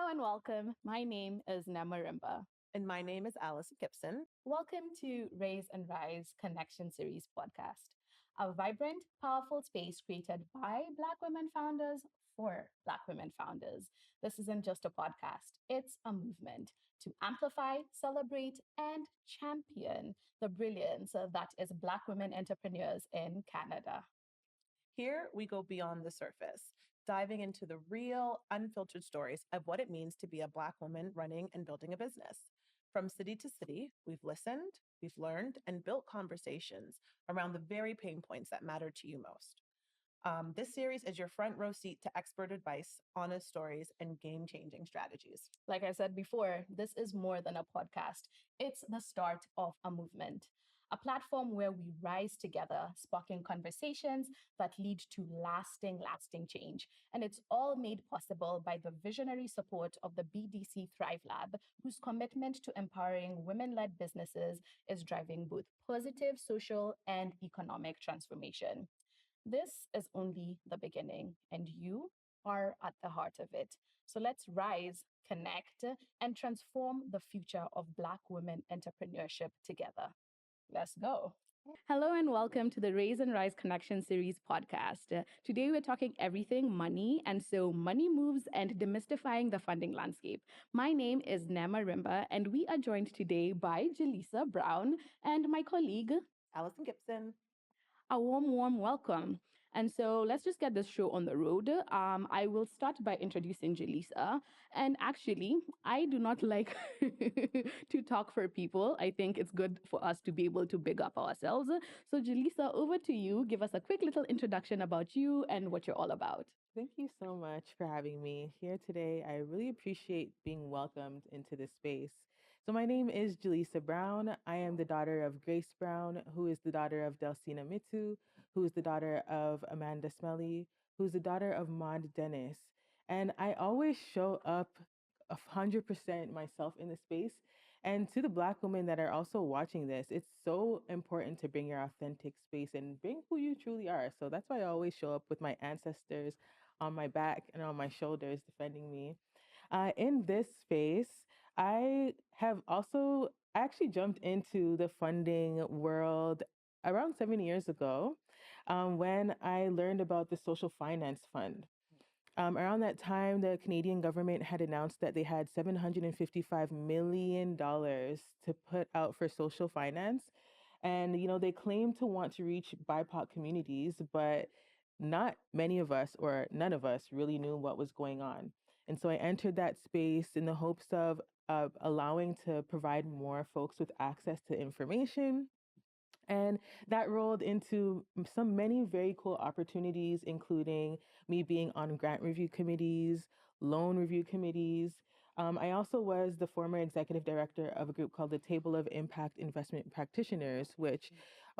Hello and welcome. My name is Neema Rimber. And my name is Allison Gibson. Welcome to Raise and Rise Connection Series podcast, a vibrant, powerful space created by Black women founders for Black women founders. This isn't just a podcast, it's a movement to amplify, celebrate, and champion the brilliance that is Black women entrepreneurs in Canada. Here we go beyond the surface, diving into the real, unfiltered stories of what it means to be a Black woman running and building a business. From city to city, we've listened, we've learned, and built conversations around the very pain points that matter to you most. This series is your front row seat to expert advice, honest stories, and game changing strategies. Like I said before, this is more than a podcast, it's the start of a movement. A platform where we rise together, sparking conversations that lead to lasting change. And it's all made possible by the visionary support of the BDC Thrive Lab, whose commitment to empowering women led businesses is driving both positive social and economic transformation. This is only the beginning, and you are at the heart of it. So let's rise, connect, and transform the future of Black women entrepreneurship together. Let's go. Hello and welcome to the Raise and Rise Connection Series podcast. Today we're talking everything money, and so money moves and demystifying the funding landscape. My name is Neema Rimber, and we are joined today by Jillisa Brown and my colleague Allison Gibson. a warm welcome. And so let's just get this show on the road. I will start by introducing Jillisa. And actually, I do not like to talk for people. I think it's good for us to be able to big up ourselves. So, Jillisa, over to you. Give us a quick little introduction about you and what you're all about. Thank you so much for having me here today. I really appreciate being welcomed into this space. So, my name is Jillisa Brown. I am the daughter of Grace Brown, who is the daughter of Delcina Mitu, who is the daughter of Amanda Smelly, who's the daughter of Maud Dennis. And I always show up 100% myself in the space. And to the Black women that are also watching this, it's so important to bring your authentic space and bring who you truly are. So that's why I always show up with my ancestors on my back and on my shoulders defending me. In this space, I have also actually jumped into the funding world around 7 years ago when I learned about the Social Finance Fund. Around that time, the Canadian government had announced that they had $755 million to put out for social finance. And, they claim to want to reach BIPOC communities, but not many of us or none of us really knew what was going on. And so I entered that space in the hopes of allowing to provide more folks with access to information. And that rolled into some many very cool opportunities, including me being on grant review committees, loan review committees. I also was the former executive director of a group called the Table of Impact Investment Practitioners, which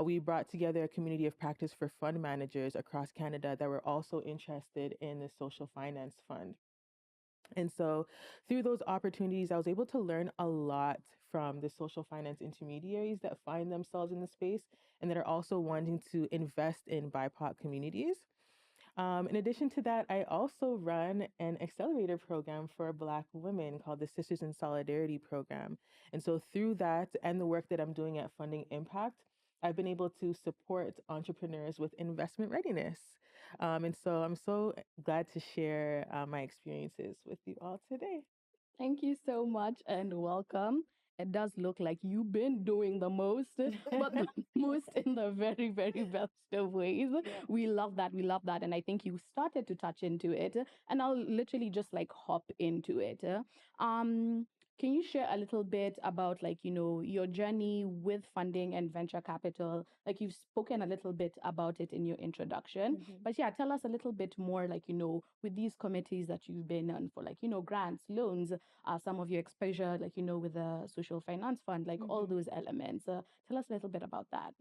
we brought together a community of practice for fund managers across Canada that were also interested in the Social Finance Fund. And so through those opportunities, I was able to learn a lot from the social finance intermediaries that find themselves in the space and that are also wanting to invest in BIPOC communities. In addition to that, I also run an accelerator program for Black women called the Sisters in Solidarity program. And so through that and the work that I'm doing at Funding Impact, I've been able to support entrepreneurs with investment readiness. And so I'm so glad to share my experiences with you all today. Thank you so much and welcome. It does look like you've been doing the most, but the most in the very best of ways. Yeah. We love that. We love that. And I think you started to touch into it. And I'll literally just like hop into it. Um, can you share a little bit about your journey with funding and venture capital? Like you've spoken a little bit about it in your introduction, but yeah, tell us a little bit more with these committees that you've been on for grants, loans, some of your exposure, with the social finance fund, all those elements. Tell us a little bit about that.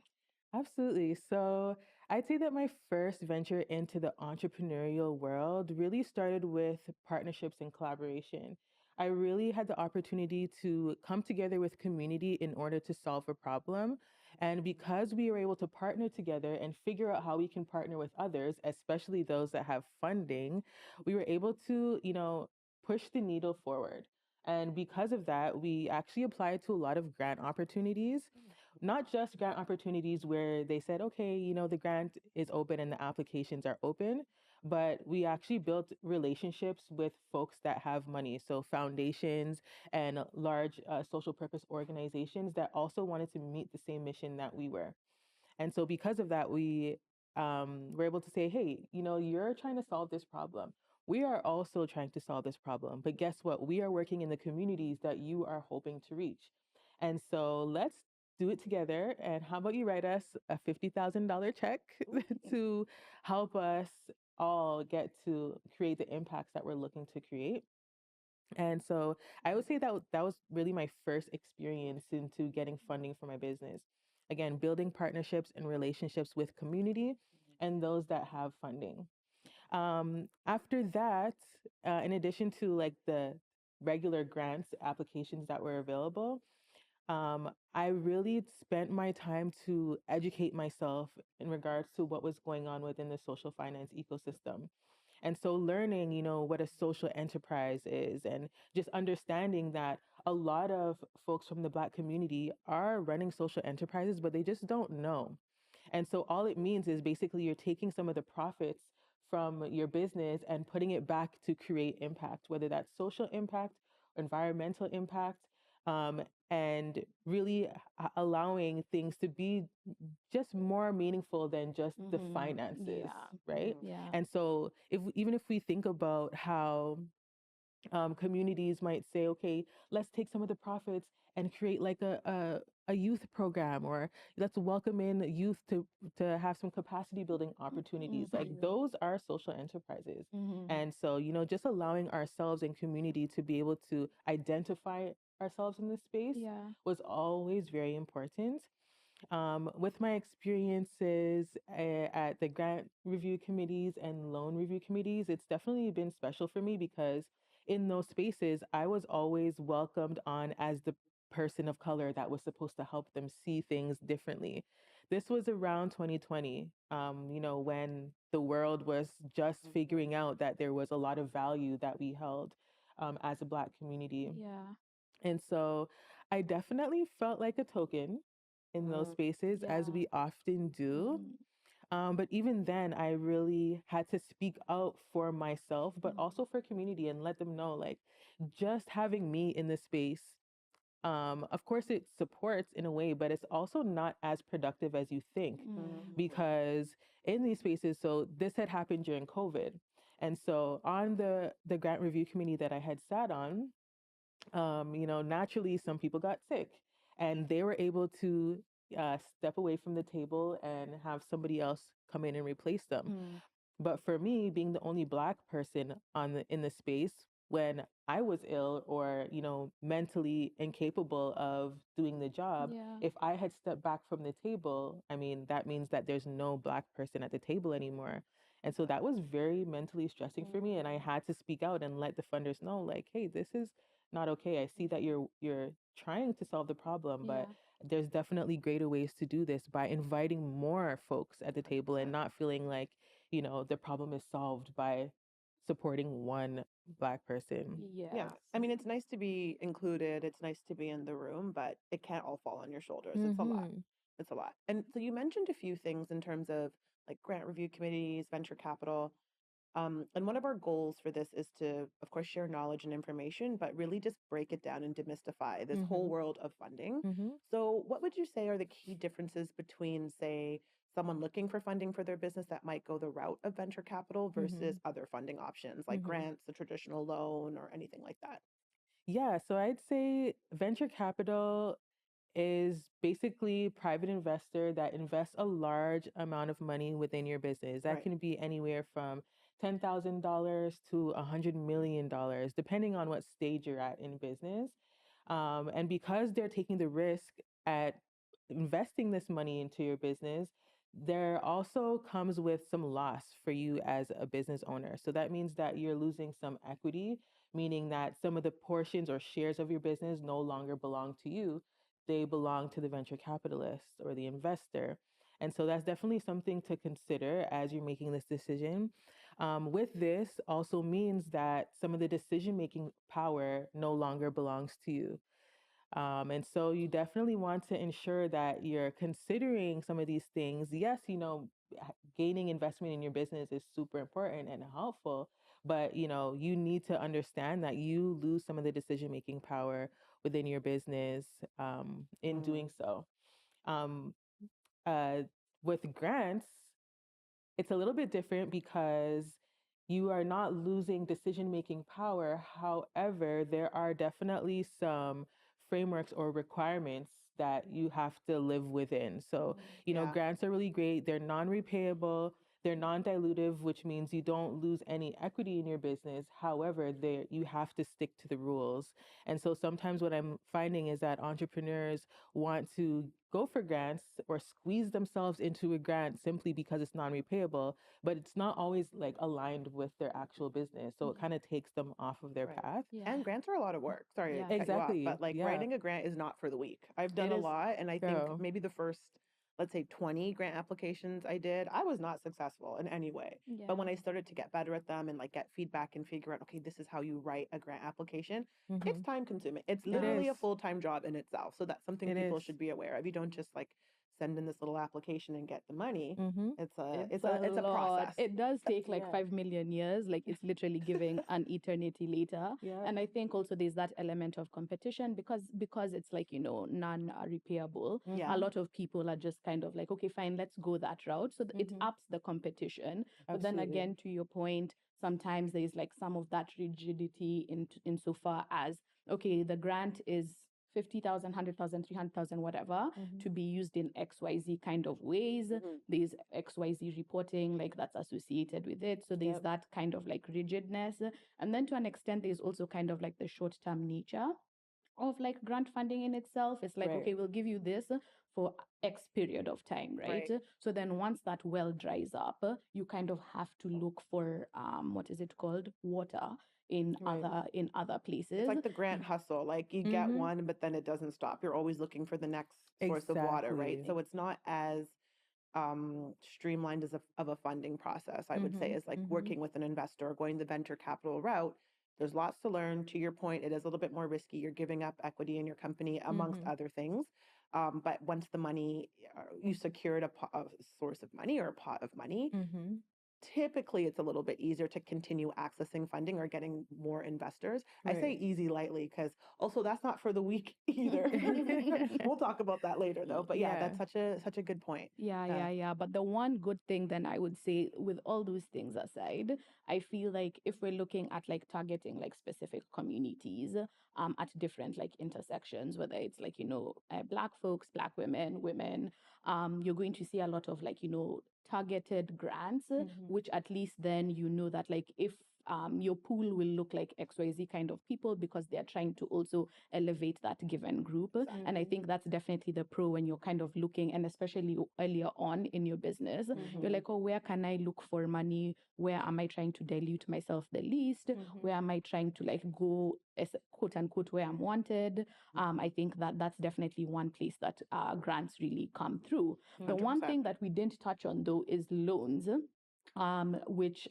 Absolutely. So I'd say that my first venture into the entrepreneurial world really started with partnerships and collaboration. I really had the opportunity to come together with community in order to solve a problem. And because we were able to partner together and figure out how we can partner with others, especially those that have funding, we were able to, push the needle forward. And because of that, we actually applied to a lot of grant opportunities, not just grant opportunities where they said, okay, the grant is open and the applications are open, but we actually built relationships with folks that have money. So foundations and large social purpose organizations that also wanted to meet the same mission that we were. And so because of that, we were able to say, hey, you're trying to solve this problem. We are also trying to solve this problem. But guess what? We are working in the communities that you are hoping to reach. And so let's do it together. And how about you write us a $50,000 check to help us all get to create the impacts that we're looking to create. And so I would say that that was really my first experience into getting funding for my business. Again, building partnerships and relationships with community and those that have funding. After that, in addition to like the regular grants applications that were available, I really spent my time to educate myself in regards to what was going on within the social finance ecosystem. And so learning, what a social enterprise is and just understanding that a lot of folks from the Black community are running social enterprises, but they just don't know. And so all it means is basically you're taking some of the profits from your business and putting it back to create impact, whether that's social impact, environmental impact, um, and really allowing things to be just more meaningful than just the finances, right? Yeah. And so even if we think about how communities might say, okay, let's take some of the profits and create like a youth program, or let's welcome in youth to have some capacity building opportunities. Like those are social enterprises. And so, just allowing ourselves and community to be able to identify ourselves in this space was always very important. With my experiences at the grant review committees and loan review committees, it's definitely been special for me because in those spaces, I was always welcomed on as the person of color that was supposed to help them see things differently. This was around 2020, when the world was just figuring out that there was a lot of value that we held as a Black community. Yeah. And so I definitely felt like a token in those spaces, as we often do. But even then, I really had to speak out for myself, but also for community and let them know, like, just having me in the space, of course, it supports in a way, but it's also not as productive as you think because in these spaces, so this had happened during COVID. And so on the grant review committee that I had sat on, naturally some people got sick and they were able to step away from the table and have somebody else come in and replace them. But for me, being the only Black person in the space when I was ill or, mentally incapable of doing the job, if I had stepped back from the table, I mean, that means that there's no Black person at the table anymore. And so that was very mentally stressing for me. And I had to speak out and let the funders know, like, hey, this is not okay. I see that you're trying to solve the problem, but there's definitely greater ways to do this by inviting more folks at the table and not feeling like, the problem is solved by supporting one Black person. Yeah. I mean, it's nice to be included. It's nice to be in the room, but it can't all fall on your shoulders. It's a lot. It's a lot. And so you mentioned a few things in terms of like grant review committees, venture capital. And one of our goals for this is to, of course, share knowledge and information, but really just break it down and demystify this whole world of funding. So, what would you say are the key differences between, say, someone looking for funding for their business that might go the route of venture capital versus other funding options like grants, a traditional loan, or anything like that? Yeah, so I'd say venture capital is basically private investor that invests a large amount of money within your business. That can be anywhere from $10,000 to $100 million, depending on what stage you're at in business. And because they're taking the risk at investing this money into your business, there also comes with some loss for you as a business owner. So that means that you're losing some equity, meaning that some of the portions or shares of your business no longer belong to you. They belong to the venture capitalist or the investor. And so that's definitely something to consider as you're making this decision. With this also means that some of the decision-making power no longer belongs to you. And so you definitely want to ensure that you're considering some of these things. Yes, gaining investment in your business is super important and helpful, but you need to understand that you lose some of the decision-making power within your business in doing so. Um, uh, with grants, it's a little bit different because you are not losing decision making power. However, there are definitely some frameworks or requirements that you have to live within. So, grants are really great. They're non repayable. They're non-dilutive, which means you don't lose any equity in your business. However, you have to stick to the rules. And so sometimes what I'm finding is that entrepreneurs want to go for grants or squeeze themselves into a grant simply because it's non-repayable, but it's not always like aligned with their actual business. So it kind of takes them off of their path. Yeah. And grants are a lot of work. Sorry to cut Exactly. you off, but like writing a grant is not for the weak. I've done It a is- lot, and I think Girl. maybe the first, let's say 20 grant applications I did, I was not successful in any way. But when I started to get better at them and like get feedback and figure out, okay, this is how you write a grant application, it's time consuming. It's literally a is. full-time job in itself. So that's something It people is. should be aware of. You don't just like send in this little application and get the money. It's a lot. process. It does take like Yeah. 5 million years. Like it's literally giving an eternity later. Yeah. And I think also there's that element of competition because it's like, non-repayable. Yeah. A lot of people are just kind of like, okay, fine, let's go that route. So it ups the competition. But then Absolutely. again, to your point, sometimes there's like some of that rigidity insofar as, okay, the grant is 50,000, 100,000, 300,000, whatever, to be used in XYZ kind of ways. There's XYZ reporting, like that's associated with it. So there's that kind of like rigidness. And then to an extent, there's also kind of like the short term nature of like grant funding in itself. It's like, Right. okay, we'll give you this for X period of time, right? So then once that well dries up, you kind of have to look for what is it called? Water in other places. It's like the grant hustle. Like you get one, but then it doesn't stop. You're always looking for the next source of water, right? So it's not as streamlined as of a funding process, I would say, is like working with an investor or going the venture capital route. There's lots to learn. To your point, it is a little bit more risky. You're giving up equity in your company, amongst other things. But once the money, you secured a source of money or a pot of money, typically it's a little bit easier to continue accessing funding or getting more investors. I say easy lightly because also that's not for the weak either. We'll talk about that later though. But yeah, that's such a good point. Yeah. But the one good thing then I would say, with all those things aside, I feel like if we're looking at like targeting like specific communities at different like intersections, whether it's like, Black folks, Black women, you're going to see a lot of like, targeted grants, which at least then that like if your pool will look like XYZ kind of people because they're trying to also elevate that given group. And I think that's definitely the pro when you're kind of looking, and especially earlier on in your business, you're like, oh, where can I look for money? Where am I trying to dilute myself the least? Where am I trying to like go, as quote unquote, where I'm wanted? I think that's definitely one place that grants really come through. The one 100%. thing that we didn't touch on though is loans, which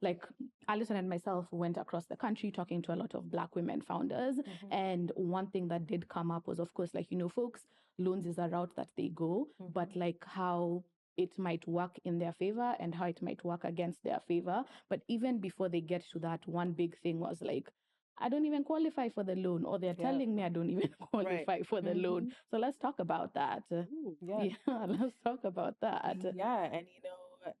like Allison and myself went across the country talking to a lot of Black women founders. And one thing that did come up was, of course, like, folks, loans is a route that they go, but like how it might work in their favor and how it might work against their favor. But even before they get to that, one big thing was like, I don't even qualify for the loan, or they're telling me I don't even qualify for the loan. So let's talk about that. Yeah, let's talk about that. Yeah, and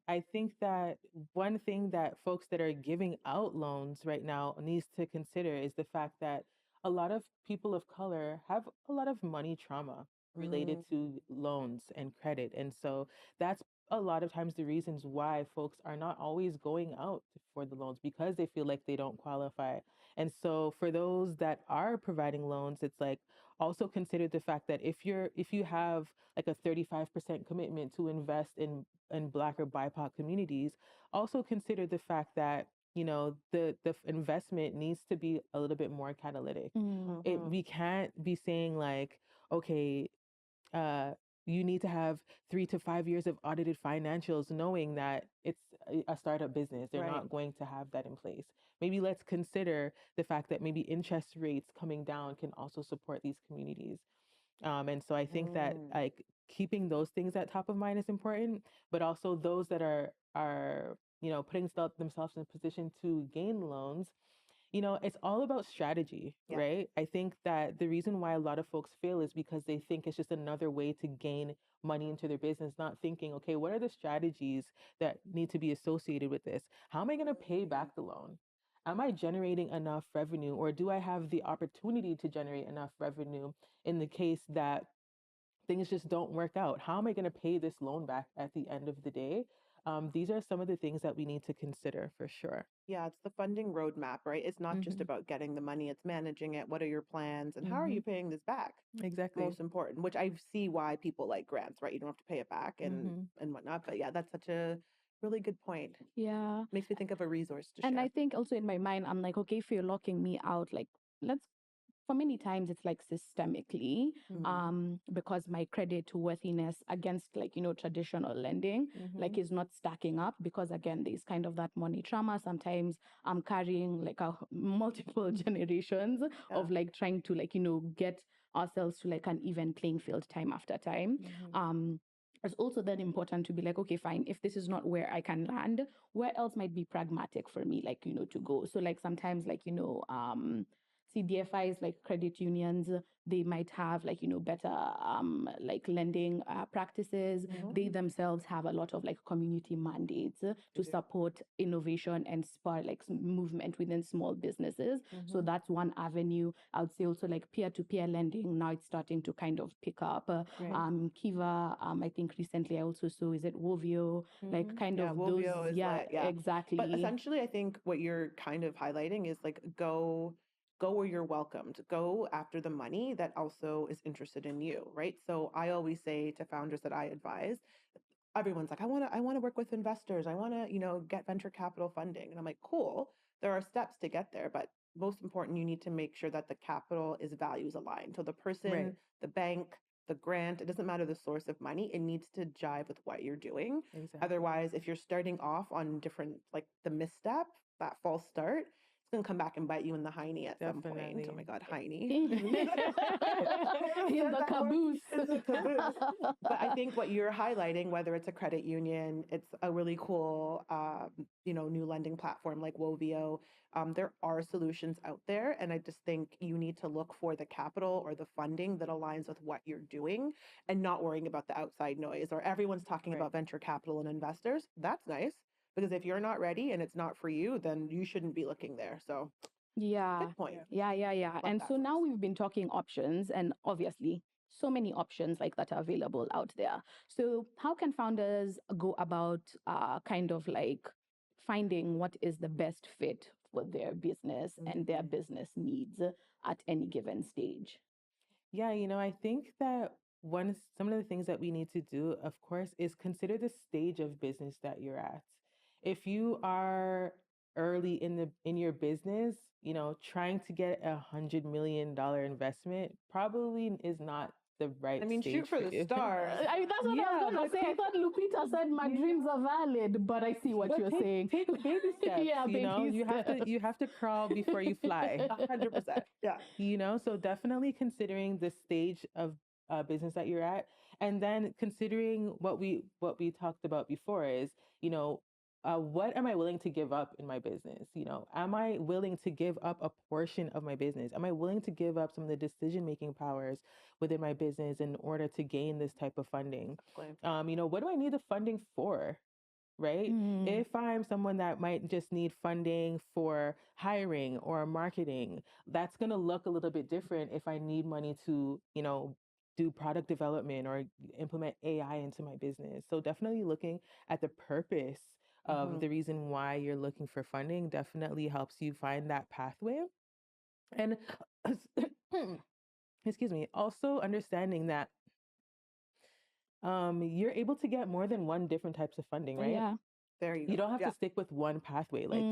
I think that one thing that folks that are giving out loans right now needs to consider is the fact that a lot of people of color have a lot of money trauma related to loans and credit. And so that's a lot of times the reasons why folks are not always going out for the loans, because they feel like they don't qualify. And so for those that are providing loans, it's like also consider the fact that if you have like a 35% commitment to invest in Black or BIPOC communities, also consider the fact that the investment needs to be a little bit more catalytic. We can't be saying like, okay, you need to have 3 to 5 years of audited financials, knowing that it's a startup business. They're Right. not going to have that in place. Maybe let's consider the fact that maybe interest rates coming down can also support these communities. And so I think that like keeping those things at top of mind is important, but also those that are putting themselves in a position to gain loans. It's all about strategy, Yeah. right? I think that the reason why a lot of folks fail is because they think it's just another way to gain money into their business, not thinking, okay, what are the strategies that need to be associated with this? How am I going to pay back the loan? Am I generating enough revenue, or do I have the opportunity to generate enough revenue in the case that things just don't work out? How am I going to pay this loan back at the end of the day? These are some of the things that we need to consider for sure. Yeah, it's the funding roadmap, right? It's not just about getting the money, it's managing it. What are your plans and how are you paying this back? Exactly. Most important, which I see why people like grants, right? You don't have to pay it back and whatnot. But yeah, that's such a really good point. Yeah. Makes me think of a resource to And share. I think also in my mind, I'm like, okay, if you're locking me out, like, let's, for many times it's like systemically, because my credit worthiness against like, traditional lending, like is not stacking up, because again, there's kind of that money trauma. Sometimes I'm carrying like multiple generations of like trying to like, get ourselves to like an even playing field time after time. It's also then important to be like, okay, fine, if this is not where I can land, where else might be pragmatic for me, like, to go. So like sometimes like, CDFIs, like credit unions, they might have like, better like lending practices. They themselves have a lot of like community mandates to support innovation and spur like movement within small businesses. So that's one avenue. I would say also like peer-to-peer lending. Now it's starting to kind of pick up. Kiva, I think recently I also saw, is it Wovio? Like kind of Wovio those, is lit, yeah. exactly. But essentially, I think what you're kind of highlighting is like go where you're welcomed. Go after the money that also is interested in you, right? So I always say to founders that I advise, everyone's like, I want to work with investors. I want to, get venture capital funding. And I'm like, cool. There are steps to get there, but most important, you need to make sure that the capital is values aligned. So the person, the bank, the grant, it doesn't matter the source of money. It needs to jive with what you're doing. Exactly. Otherwise, if you're starting off on different, like the misstep, that false start, it's going to come back and bite you in the hiney at some point. Oh my God, hiney. In the caboose. But I think what you're highlighting, whether it's a credit union, it's a really cool, new lending platform like Wovio. There are solutions out there. And I just think you need to look for the capital or the funding that aligns with what you're doing and not worrying about the outside noise, or everyone's talking about venture capital and investors. That's nice. Because if you're not ready and it's not for you, then you shouldn't be looking there. So good point. Yeah. And so now we've been talking options, and obviously so many options like that are available out there. So how can founders go about kind of like finding what is the best fit for their business and their business needs at any given stage? Yeah, I think that some of the things that we need to do, of course, is consider the stage of business that you're at. If you are early in your business, trying to get $100 million investment probably is not the right. I mean, stage shoot for the stars. That's what I was gonna say. I thought Lupita said my dreams are valid, but I see what you're saying. Take baby steps. Yeah, baby steps. You have to crawl before you fly. 100%. Yeah. So definitely considering the stage of business that you're at, and then considering what we talked about before is, what am I willing to give up in my business? Am I willing to give up a portion of my business? Am I willing to give up some of the decision-making powers within my business in order to gain this type of funding? What do I need the funding for? Right? If I'm someone that might just need funding for hiring or marketing, that's going to look a little bit different if I need money to, do product development or implement AI into my business. So definitely looking at the purpose of the reason why you're looking for funding definitely helps you find that pathway. And excuse me, also understanding that you're able to get more than one different types of funding, right? Yeah. There you go. You don't have to stick with one pathway. Like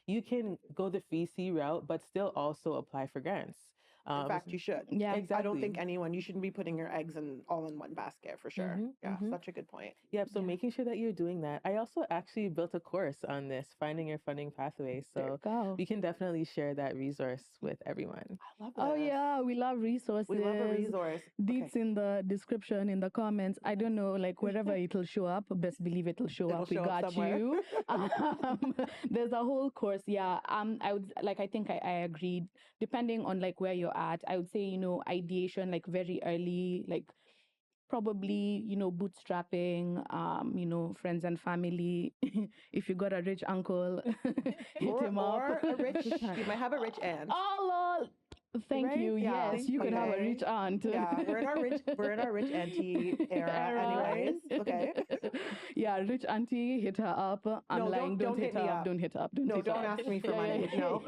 you can go the VC route, but still also apply for grants. In fact, you should. Yeah. Exactly. I don't think you shouldn't be putting your eggs all in one basket for sure. Yeah, such a good point. Yep. So Yeah. making sure that you're doing that. I also actually built a course on this, finding your funding pathway. There you So go. we can definitely share that resource with everyone. I love Oh this. yeah, we love resources. We love a resource. Deets in the description, in the comments. I don't know, like wherever it'll show up, best believe it'll show It'll up. We show up got somewhere. you. There's a whole course. Yeah. I would like. I think I agreed. Depending on like where you're at, I would say ideation like very early, like probably bootstrapping, friends and family. If you got a rich uncle, hit him up. Or a rich, you might have a rich aunt. Oh lol. Thank Right? you. Yeah. Yes, you could have a Okay. rich aunt. Yeah, we're in our rich auntie era anyways. Okay. Yeah, rich auntie, hit her up. I'm No, lying. don't hit hit her me up. up. Don't hit her up. No, hit her don't up. ask me for Yeah, money. yeah, No.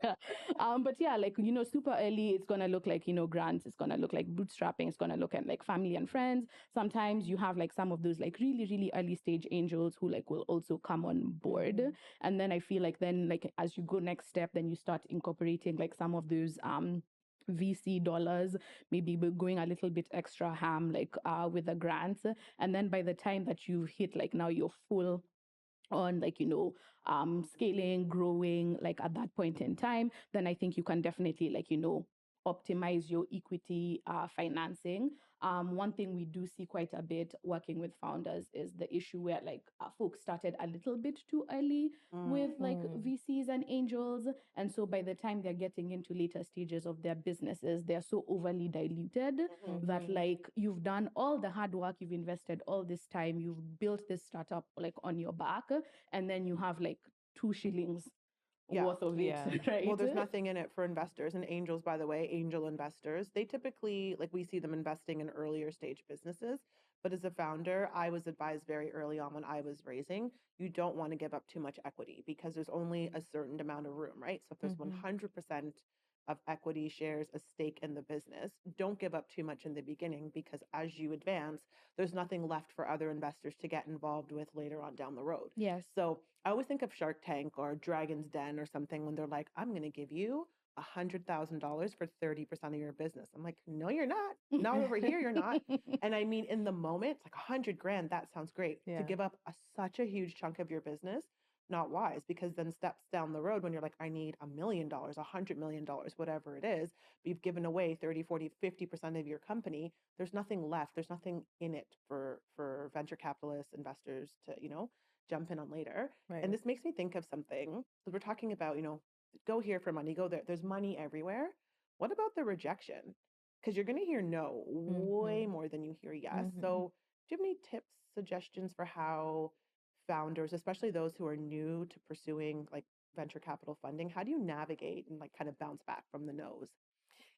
yeah. But yeah, like super early, it's gonna look like grants. It's gonna look like bootstrapping. It's gonna look at like family and friends. Sometimes you have like some of those like really really early stage angels who like will also come on board. And then I feel like then like as you go next step, then you start incorporating like some of those VC dollars, maybe we're going a little bit extra ham, like with the grants. And then by the time that you've hit like now you're full on like scaling, growing, like at that point in time, then I think you can definitely like optimize your equity financing. One thing we do see quite a bit working with founders is the issue where like folks started a little bit too early with like VCs and angels, and so by the time they're getting into later stages of their businesses, they're so overly diluted that like you've done all the hard work, you've invested all this time, you've built this startup like on your back, and then you have like 2 shillings worth of it, right? Well, there's nothing in it for investors and angels, by the way, angel investors. They typically, like we see them investing in earlier stage businesses. But as a founder, I was advised very early on when I was raising, you don't want to give up too much equity because there's only a certain amount of room, right? So if there's 100% of equity shares, a stake in the business, don't give up too much in the beginning because as you advance, there's nothing left for other investors to get involved with later on down the road. Yes. So I always think of Shark Tank or Dragon's Den or something when they're like, I'm going to give you $100,000 for 30% of your business. I'm like, no, you're not. Not over here, you're not. And I mean, in the moment, it's like 100 grand. That sounds great. To give up such a huge chunk of your business, not wise, because then steps down the road when you're like, I need $1 million, $100 million, whatever it is, but you've given away 30, 40, 50% of your company. There's nothing left. There's nothing in it for venture capitalists, investors to, jump in on later. Right. And this makes me think of something. So we're talking about, go here for money, go there. There's money everywhere. What about the rejection? Because you're going to hear no way more than you hear yes. So do you have any tips, suggestions for how founders, especially those who are new to pursuing like venture capital funding, how do you navigate and like kind of bounce back from the no's?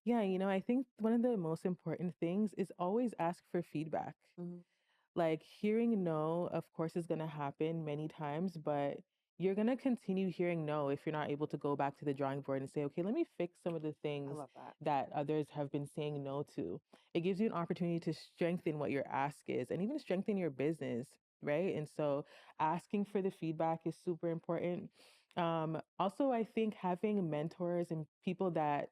Yeah, I think one of the most important things is always ask for feedback. Like hearing no, of course, is going to happen many times, but you're going to continue hearing no if you're not able to go back to the drawing board and say, okay, let me fix some of the things I love that. that others have been saying no to. It gives you an opportunity to strengthen what your ask is and even strengthen your business, right? And so asking for the feedback is super important. Also, I think having mentors and people that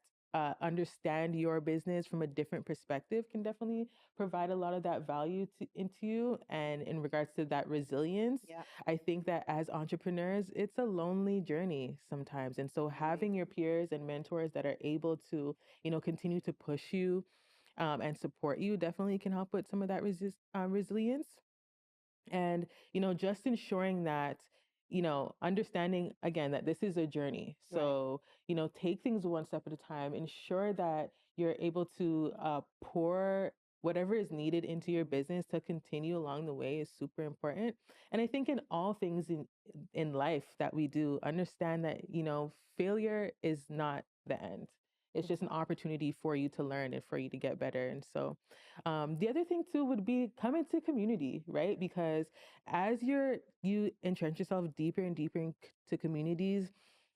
understand your business from a different perspective can definitely provide a lot of that value into you. And in regards to that resilience, I think that as entrepreneurs, it's a lonely journey sometimes. And so having your peers and mentors that are able to, continue to push you and support you definitely can help with some of that resilience. And, just ensuring that, understanding again that this is a journey. So, take things one step at a time, ensure that you're able to pour whatever is needed into your business to continue along the way is super important. And I think in all things in life that we do, understand that, failure is not the end. It's just an opportunity for you to learn and for you to get better. And so the other thing too would be come into community, right? Because as you entrench yourself deeper and deeper into communities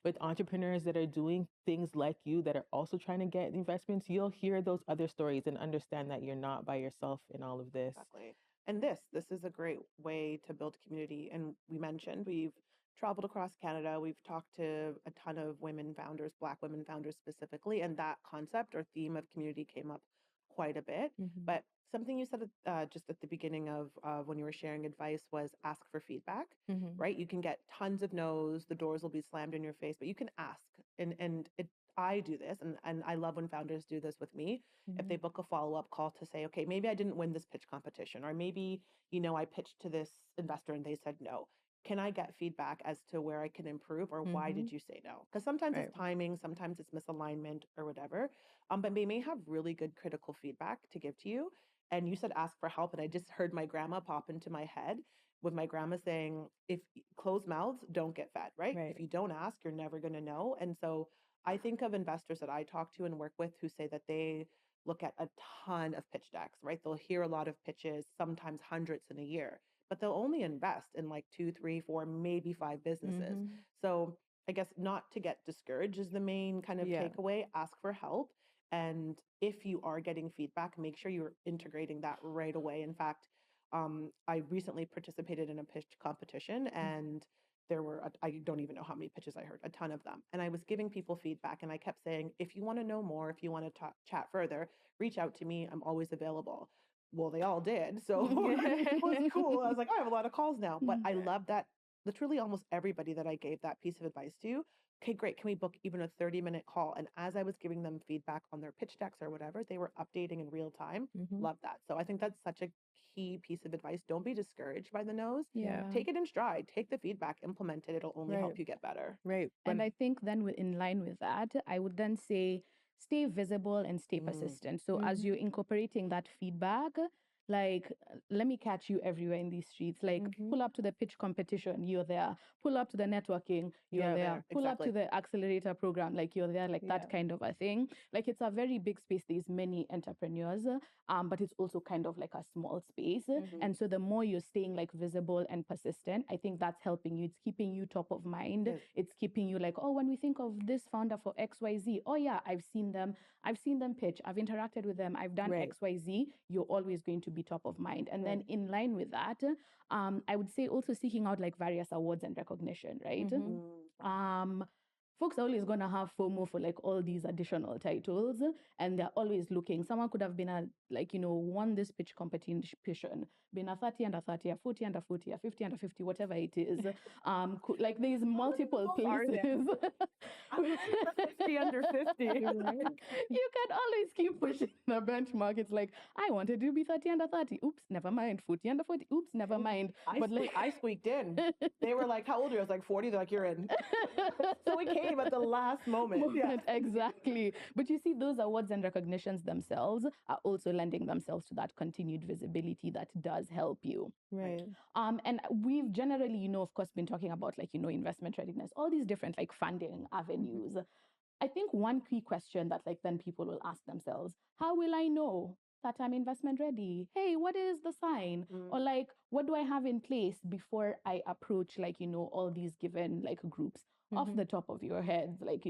with entrepreneurs that are doing things like you that are also trying to get investments, you'll hear those other stories and understand that you're not by yourself in all of this. Exactly. And this is a great way to build community. And we mentioned we've traveled across Canada. We've talked to a ton of women founders, Black women founders specifically, and that concept or theme of community came up quite a bit. Mhm. But something you said just at the beginning of when you were sharing advice was ask for feedback, Mhm. right? You can get tons of no's, the doors will be slammed in your face, but you can ask. And I do this, and I love when founders do this with me. If they Mhm. book a follow-up call to say, okay, maybe I didn't win this pitch competition, or maybe, I pitched to this investor and they said no. Can I get feedback as to where I can improve, or why Mhm. did you say no? Because sometimes Right. it's timing, sometimes it's misalignment or whatever. But they may have really good critical feedback to give to you. And you said ask for help, and I just heard my grandma pop into my head with my grandma saying, if closed mouths don't get fed, right? Right. If you don't ask, you're never going to know. And so I think of investors that I talk to and work with who say that they look at a ton of pitch decks, right? They'll hear a lot of pitches, sometimes hundreds in a year, but they'll only invest in like two, three, four, maybe five businesses. Mhm. So I guess not to get discouraged is the main kind of Yeah. takeaway. Ask for help. And if you are getting feedback, make sure you're integrating that right away. In fact, I recently participated in a pitch competition, and there were, I don't even know how many pitches I heard, a ton of them. And I was giving people feedback, and I kept saying, if you want to know more, if you want to chat further, reach out to me. I'm always available. Well, they all did. So it was cool. I was like, I have a lot of calls now. But I love that literally almost everybody that I gave that piece of advice to, okay, great. Can we book even a 30-minute call? And as I was giving them feedback on their pitch decks or whatever, they were updating in real time. Mhm. Love that. So I think that's such a key piece of advice. Don't be discouraged by the no's. Yeah. Take it in stride, take the feedback, implement it. It'll only Right. help you get better. Right. And When I think then in line with that, I would then say stay visible and stay Mm. persistent. So as you're incorporating that feedback, like let me catch you everywhere in these streets. Like Mhm. pull up to the pitch competition, you're there. Pull up to the networking, you're Yeah. there. There, Pull up to exactly. the accelerator program, like you're there, like Yeah. that kind of a thing. Like it's a very big space. There's many entrepreneurs, but it's also kind of like a small space. Mhm. And so the more you're staying like visible and persistent, I think that's helping you. It's keeping you top of mind. Yes. It's keeping you like, oh, when we think of this founder for XYZ, oh yeah, I've seen them pitch, I've interacted with them, I've done Right. XYZ. You're always going to be top of mind. And then Right. in line with that, I would say also seeking out like various awards and recognition, right? Mhm. Folks are always going to have FOMO for like all these additional titles, and they're always looking. Someone could have been a, like, won this pitch competition, been a 30 under 30, a 40 under 40, a 50 under 50, whatever it is. Like there's multiple places. 50 under 50. You can always keep pushing the benchmark. It's like, I wanted to be 30 under 30. Oops, never mind. 40 under 40. Oops, never mind. I squeaked in. They were like, how old are you? I was like, 40. They're like, you're in. So we came at the last moment. Yeah. Exactly. But you see, those awards and recognitions themselves are also lending themselves to that continued visibility that does help you. Right. And we've generally, of course, been talking about like, investment readiness, all these different like funding avenues. I think one key question that like then people will ask themselves, how will I know that I'm investment ready? Hey, what is the sign? Or like, what do I have in place before I approach like, all these given like groups? Off the top of your heads, like,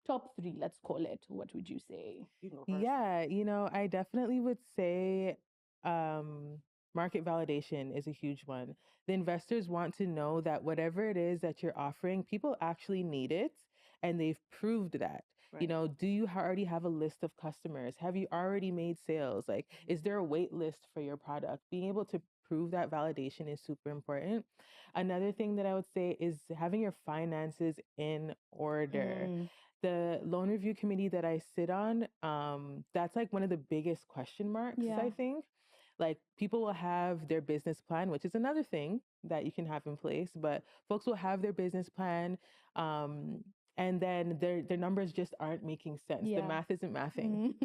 top three, let's call it. What would you say? You can go first. Yeah, I definitely would say market validation is a huge one. The investors want to know that whatever it is that you're offering, people actually need it and they've proved that. Right. Do you already have a list of customers? Have you already made sales? Like, is there a wait list for your product? Being able to prove that validation is super important. Another thing that I would say is having your finances in order. The loan review committee that I sit on, that's like one of the biggest question marks, Yeah. I think. Like people will have their business plan, which is another thing that you can have in place, but folks will have their business plan. And then their numbers just aren't making sense. The Yeah. math isn't mathing.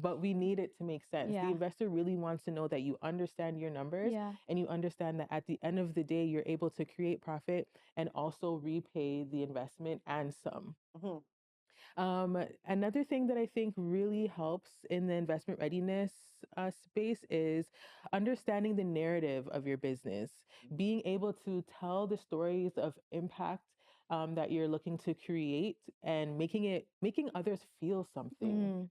But we need it to make sense. Yeah. The investor really wants to know that you understand your numbers Yeah. and you understand that at the end of the day, you're able to create profit and also repay the investment and some. Mhm. Another thing that I think really helps in the investment readiness space is understanding the narrative of your business, being able to tell the stories of impact that you're looking to create, and making others feel something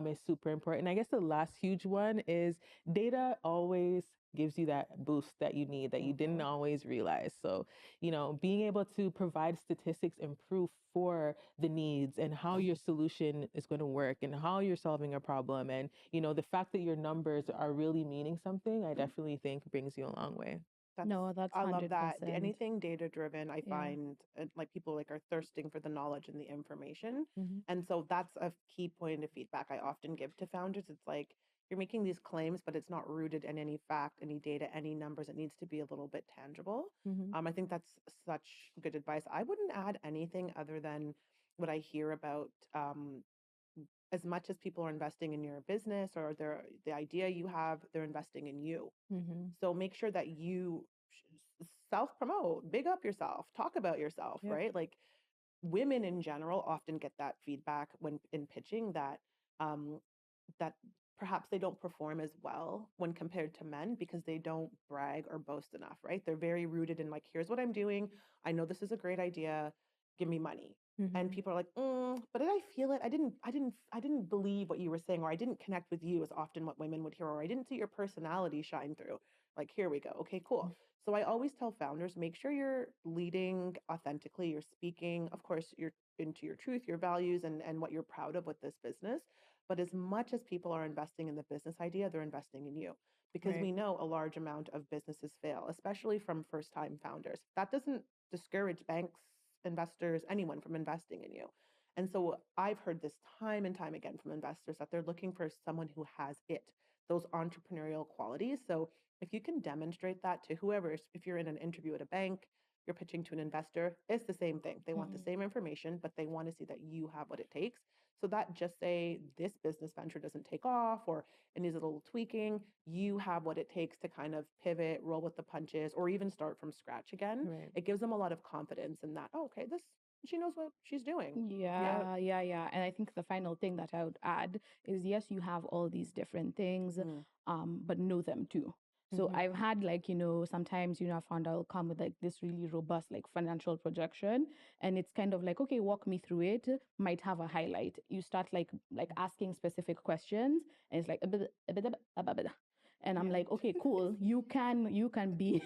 is super important. I guess the last huge one is data always gives you that boost that you need that you didn't always realize. So, being able to provide statistics and proof for the needs and how your solution is going to work and how you're solving a problem. And, the fact that your numbers are really meaning something, I definitely think brings you a long way. No, that's I love that. 100%. Anything data driven, I Yeah. find like people like are thirsting for the knowledge and the information. Mhm. And so that's a key point of feedback I often give to founders. It's like you're making these claims, but it's not rooted in any fact, any data, any numbers. It needs to be a little bit tangible. Mhm. I think that's such good advice. I wouldn't add anything other than what I hear about as much as people are investing in your business or the idea you have, they're investing in you. Mhm. So make sure that you self promote, big up yourself, talk about yourself, Yep. right? Like women in general often get that feedback when in pitching um, that perhaps they don't perform as well when compared to men because they don't brag or boast enough, right? They're very rooted in like, here's what I'm doing. I know this is a great idea. Give me money. And Mhm. people are like, but did I feel it? I didn't believe what you were saying, or I didn't connect with you is often what women would hear, or I didn't see your personality shine through. Like, here we go. Okay, cool. So I always tell founders, make sure you're leading authentically, you're speaking, of course, you're into your truth, your values, and what you're proud of with this business. But as much as people are investing in the business idea, they're investing in you because Right. we know a large amount of businesses fail, especially from first time founders. That doesn't discourage banks, investors, anyone from investing in you. And so I've heard this time and time again from investors that they're looking for someone who has those entrepreneurial qualities. So if you can demonstrate that to whoever, if you're in an interview at a bank, you're pitching to an investor, it's the same thing. They want the same information, but they want to see that you have what it takes. So that just say this business venture doesn't take off or it needs a little tweaking, you have what it takes to kind of pivot, roll with the punches, or even start from scratch again. Right. It gives them a lot of confidence in that, oh, okay, she knows what she's doing. Yeah. And I think the final thing that I would add is yes, you have all these different things, Mm. but know them too. So Mhm. I've had like, sometimes, I found I'll come with like this really robust like financial projection. And it's kind of like, okay, walk me through it, might have a highlight. You start like asking specific questions, and it's like a bit, a bit, a bit, a bit. And I'm Yeah. like, okay, cool. You can be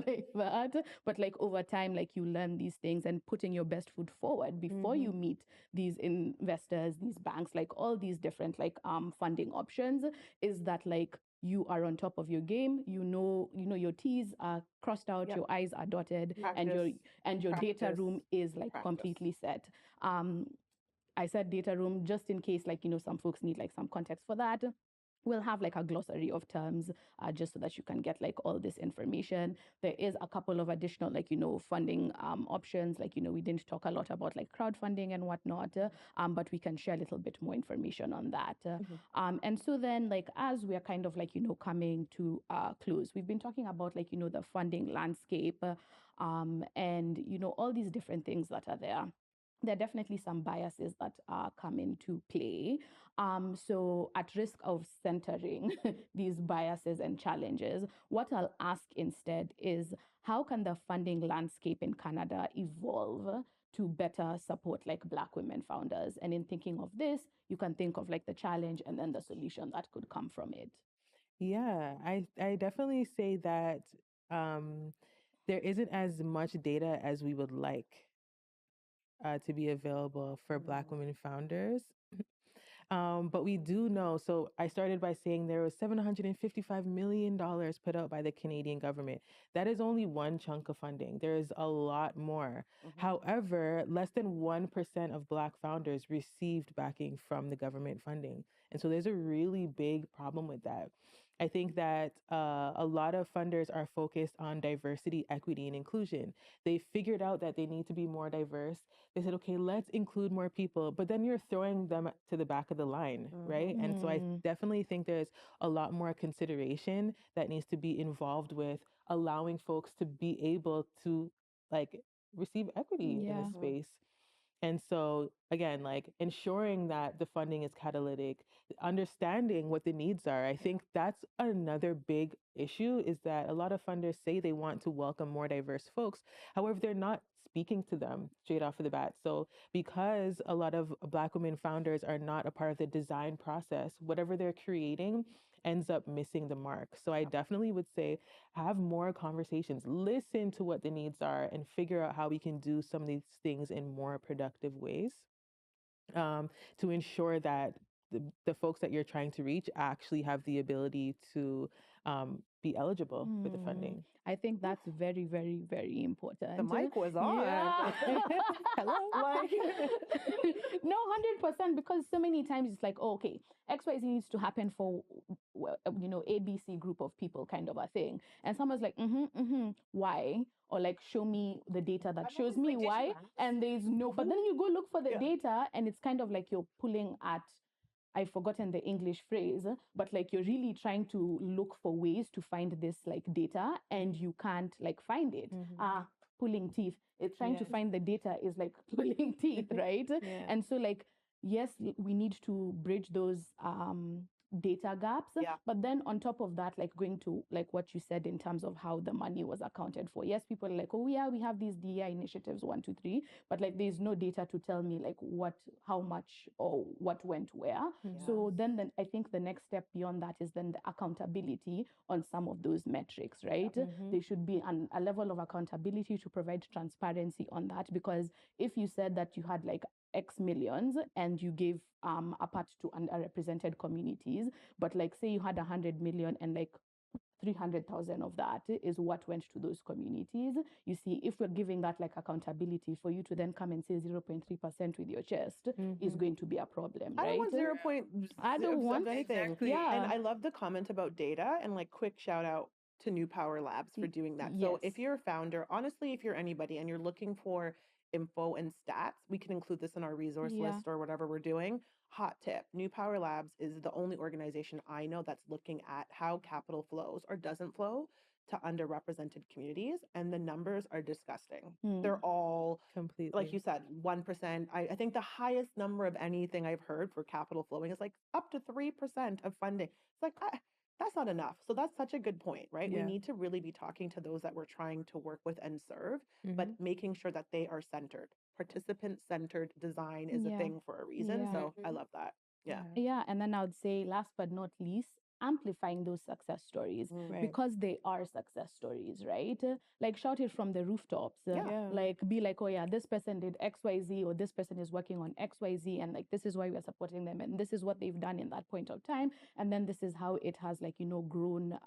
like that. But like over time, like you learn these things and putting your best foot forward before you meet these investors, these banks, like all these different like funding options, is that like you are on top of your game. You know your T's are crossed out, Yep. your I's are dotted, Practice, and your data practice, room is like practice. completely set. I said data room just in case, like, some folks need like some context for that. We'll have like a glossary of terms, just so that you can get like all this information. There is a couple of additional, like, funding options. Like, we didn't talk a lot about like crowdfunding and whatnot, but we can share a little bit more information on that. And so then, like, as we are kind of like, coming to close, we've been talking about like, the funding landscape, and, all these different things that are there are definitely some biases that come into play. So, at risk of centering these biases and challenges, what I'll ask instead is how can the funding landscape in Canada evolve to better support like Black women founders? And in thinking of this, you can think of like the challenge and then the solution that could come from it. Yeah, I definitely say that um, there isn't as much data as we would like to be available for Black women founders. But we do know. So I started by saying there was $755 million put out by the Canadian government. That is only one chunk of funding. There is a lot more. However, less than 1% of Black founders received backing from the government funding. And so there's a really big problem with that. I think that a lot of funders are focused on diversity, equity, and inclusion. They figured out that they need to be more diverse. They said, okay, let's include more people, but then you're throwing them to the back of the line, right? And so I definitely think there's a lot more consideration that needs to be involved with allowing folks to be able to like receive equity in Yeah. this space. And so, again, like ensuring that the funding is catalytic, understanding what the needs are. I think that's another big issue is that a lot of funders say they want to welcome more diverse folks. However, they're not speaking to them straight off of the bat. So because a lot of Black women founders are not a part of the design process, whatever they're creating ends up missing the mark. So I definitely would say have more conversations, listen to what the needs are, and figure out how we can do some of these things in more productive ways, to ensure that the folks that you're trying to reach actually have the ability to be eligible for the funding. I think that's very, very, very important. The mic was on. Yeah. Hello. Like, No, 100%, because so many times it's like, oh, okay, XYZ needs to happen for, ABC group of people kind of a thing. And someone's like, why? Or like, show me the data that shows me why. And there's no, but then you go look for the Yeah. data, and it's kind of like you're pulling at, I've forgotten the English phrase, but like you're really trying to look for ways to find this like data, and you can't like find it. Pulling teeth. It's trying to Yes. find the data is like pulling teeth, right? Yeah. And so like, yes, we need to bridge those data gaps. Yeah. But then on top of that, like going to like what you said in terms of how the money was accounted for. Yes, people are like, oh yeah, we have these DEI initiatives, 1, 2, 3, but like there's no data to tell me like how much or what went where. So then I think the next step beyond that is then the accountability on some of those metrics, right? There should be a level of accountability to provide transparency on that, because if you said that you had like X millions and you gave a part to underrepresented communities, but like say you had 100 million and like 300,000 of that is what went to those communities. You see, if we're giving that like accountability, for you to then come and say 0.3% with your chest is going to be a problem, I right? don't want 0. I don't want anything. Exactly. Yeah. And I love the comment about data, and like quick shout out to New Power Labs for doing that. So if Yes. you're a founder, honestly, if you're anybody and you're looking for info and stats, we can include this in our resource Yeah. list or whatever we're doing. Hot tip, New Power Labs is the only organization I know that's looking at how capital flows or doesn't flow to underrepresented communities, and the numbers are disgusting. They're all Completely. like you said, 1%. I think the highest number of anything I've heard for capital flowing is like up to 3% of funding. It's like, that's not enough. So that's such a good point, right? Yeah. We need to really be talking to those that we're trying to work with and serve, but making sure that they are centered. Participant-centered design is a Yeah. thing for a reason. Yeah. So I love that. Yeah. Yeah. And then I would say, last but not least, amplifying those success stories, Right. because they are success stories, right? Like shout it from the rooftops. Yeah. Like be like, oh yeah, this person did XYZ, or this person is working on XYZ, and like this is why we are supporting them, and this is what they've done in that point of time, and then this is how it has like grown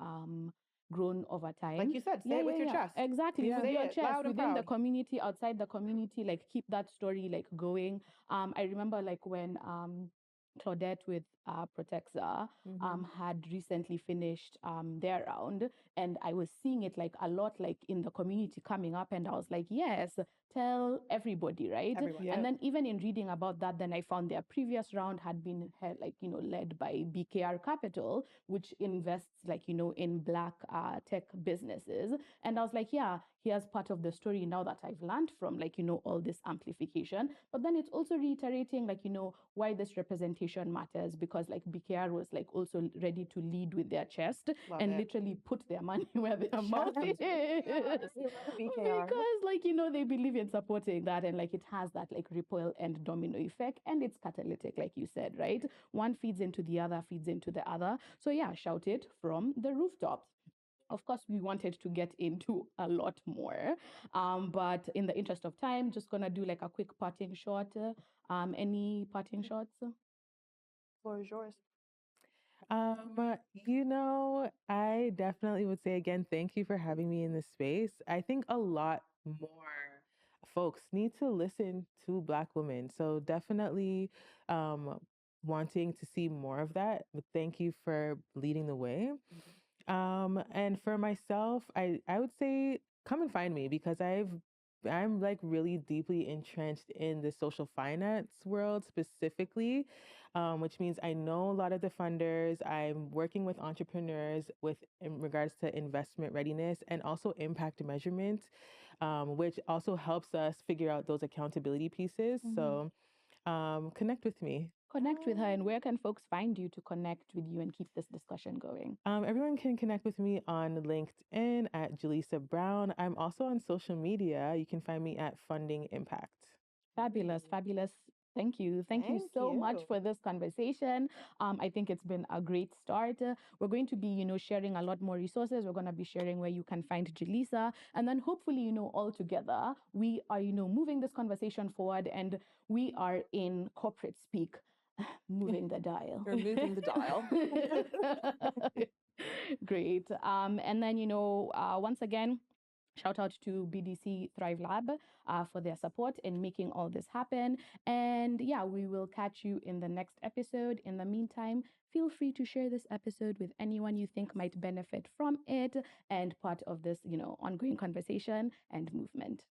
over time. Like you said, say it with your chest. Exactly, Yeah. with Say your it chest, loud and within the proud. community, outside the community, like keep that story like going. I remember like when Claudette with Protexa had recently finished their round, and I was seeing it like a lot like in the community coming up, and I was like, yes, tell everybody, right? Everyone. Yep. And then even in reading about that, then I found their previous round had been led by BKR Capital, which invests in Black tech businesses. And I was like, yeah, here's part of the story now that I've learned from all this amplification. But then it's also reiterating why this representation matters, because like BKR was like also ready to lead with their chest Love and it. literally put their money where their Shout mouth out is. to BKR. Because they believe in supporting that, and like it has that like ripple and domino effect, and it's catalytic, like you said, right? One feeds into the other, feeds into the other. So yeah, shout it from the rooftops. Of course, we wanted to get into a lot more, but in the interest of time, just gonna do like a quick parting shot. Any parting shots? Floor is yours. I definitely would say again, thank you for having me in this space. I think a lot more folks need to listen to Black women. So definitely wanting to see more of that. But thank you for leading the way. And for myself, I would say come and find me, because I'm like really deeply entrenched in the social finance world specifically, which means I know a lot of the funders. I'm working with entrepreneurs in regards to investment readiness and also impact measurement, which also helps us figure out those accountability pieces. So connect with me. connect with her, and where can folks find you to connect with you and keep this discussion going? Everyone can connect with me on LinkedIn at Jillisa Brown. I'm also on social media. You can find me at Funding Impact. Fabulous, fabulous. Thank you. Thank you Thank so much you. for this conversation. I think it's been a great start. We're going to be, sharing a lot more resources. We're going to be sharing where you can find Jillisa. And then hopefully, all together, we are, moving this conversation forward, and we are in corporate speak, moving the dial. You're moving the dial. Great. And then, once again, shout out to BDC Thrive Lab for their support in making all this happen. And yeah, we will catch you in the next episode. In the meantime, feel free to share this episode with anyone you think might benefit from it and part of this, ongoing conversation and movement.